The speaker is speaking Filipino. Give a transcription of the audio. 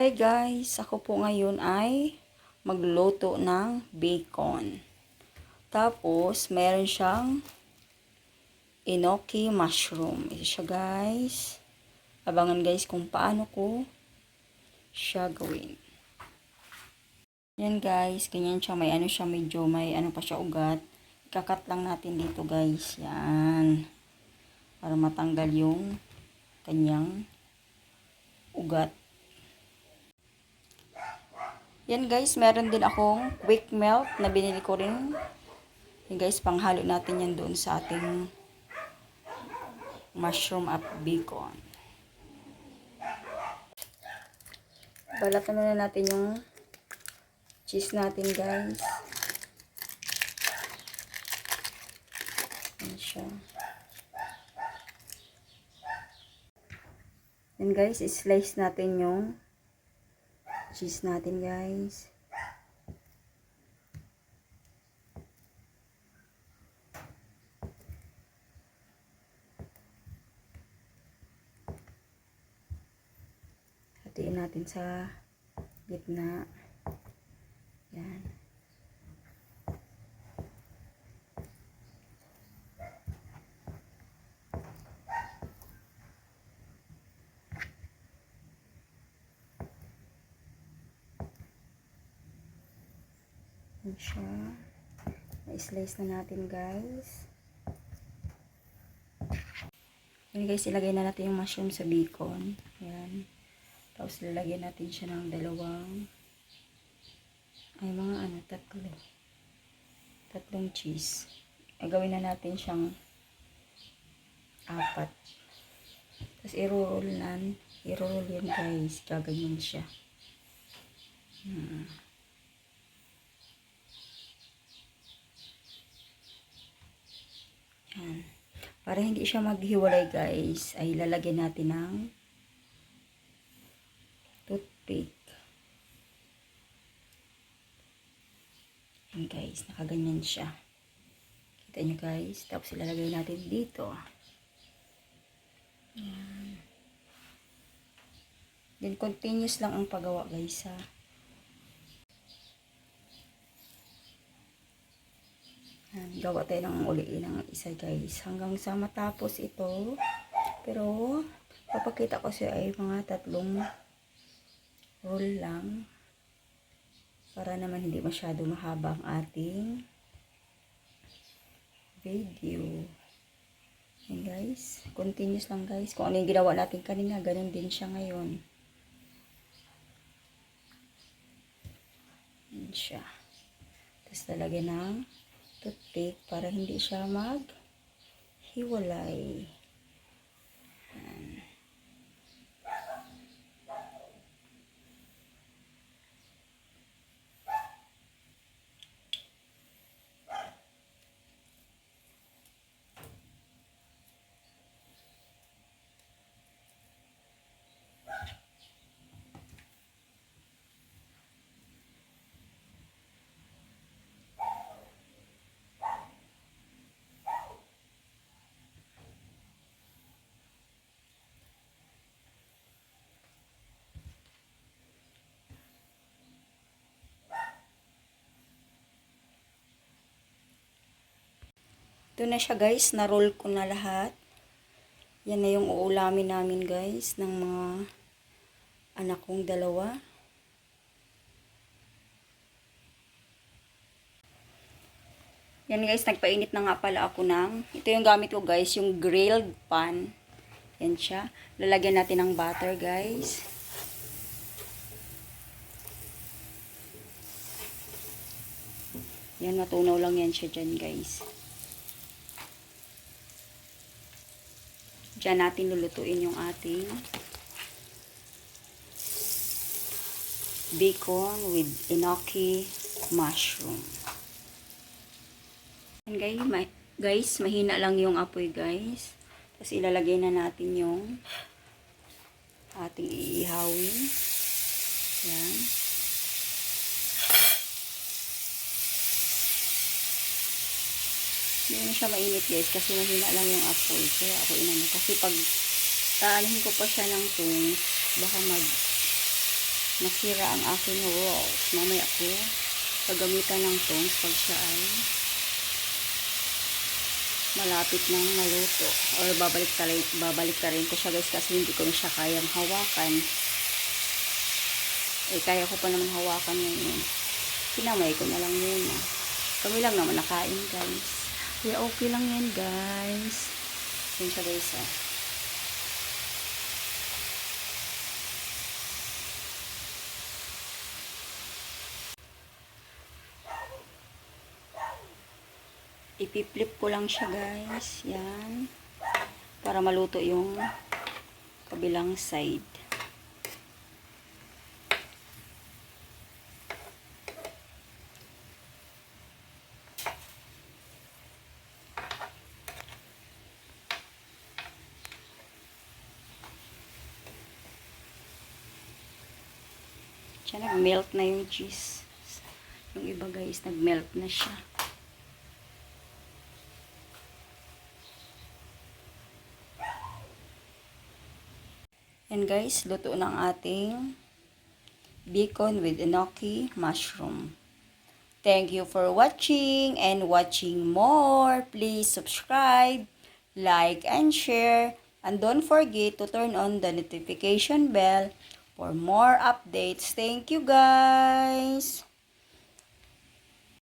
Hey guys, ako po ngayon ay magluto ng bacon. Tapos, meron siyang enoki mushroom. Ito siya guys. Abangan guys kung paano ko siya gawin. Yan guys, ganyan siya. May ano siya, medyo may ano pa siya ugat. Ikakat lang natin dito guys. Yan. Para matanggal yung kanyang ugat. Yan guys, meron din akong quick melt na binili ko rin. Yan guys, panghalo natin yan doon sa ating mushroom at bacon. Balatan na natin yung cheese natin guys. Yan siya. Yan guys, slice natin yung cheese natin guys. Hatiin natin sa gitna. Yan. Yan siya. Na-slice na natin guys. Yan guys, ilagay na natin yung mushroom sa bacon. Yan. Tapos lalagyan natin siya ng dalawang tatlong cheese. Gawin na natin siyang 4. Tapos i-roll yan guys. Gaganyan siya. Yan. Para hindi siya maghiwalay guys, ay lalagyan natin ng toothpick. Yan guys, nakaganyan siya. Kita nyo guys. Tapos ilalagay natin dito. Yan. Then continuous lang ang paggawa guys ha. Yan, gawa tayo ng uliin ng isa guys. Hanggang sa matapos ito. Pero, papakita ko siya ay mga 3 roll lang. Para naman hindi masyado mahaba ang ating video. Yan guys. Continuous lang guys. Kung ano yung ginawa natin kanina, ganun din siya ngayon. Yan siya. Tapos lalagyan ng toothpick para hindi siya maghiwalay. Yan. Ito na siya guys, na-roll ko na lahat. Yan na yung uulamin namin guys, ng mga anak kong 2. Yan guys, nagpainit na nga pala ako ito yung gamit ko guys, yung grilled pan. Yan siya. Lalagyan natin ng butter guys. Yan, matunaw lang yan siya dyan guys. Diyan natin lulutuin yung ating bacon with enoki mushroom. And guys, mahina lang yung apoy guys. Tapos ilalagay na natin yung ating iihawin. Yan. Hindi na siya mainit guys kasi mahina lang yung apoy. Kaya ako inano. Kasi pag taanihin ko pa siya ng tongs, baka nasira ang aking rolls. Mamaya ako pagamitan ng tongs pag siya ay malapit nang maluto. Or babalik ka rin ko siya guys kasi hindi ko na siya kayang hawakan. Kaya ko pa naman hawakan ngayon. Kinamay ko na lang muna. Kami lang naman nakain guys. Kaya okay lang yan guys. Yun siya guys Ipi-flip ko lang siya guys. Yan. Para maluto yung kabilang side. Siya nag-melt na yung cheese. Yung iba guys, nag-melt na siya. And guys, luto ng ating bacon with enoki mushroom. Thank you for watching and watching more. Please subscribe, like, and share. And don't forget to turn on the notification bell for more updates. Thank you guys.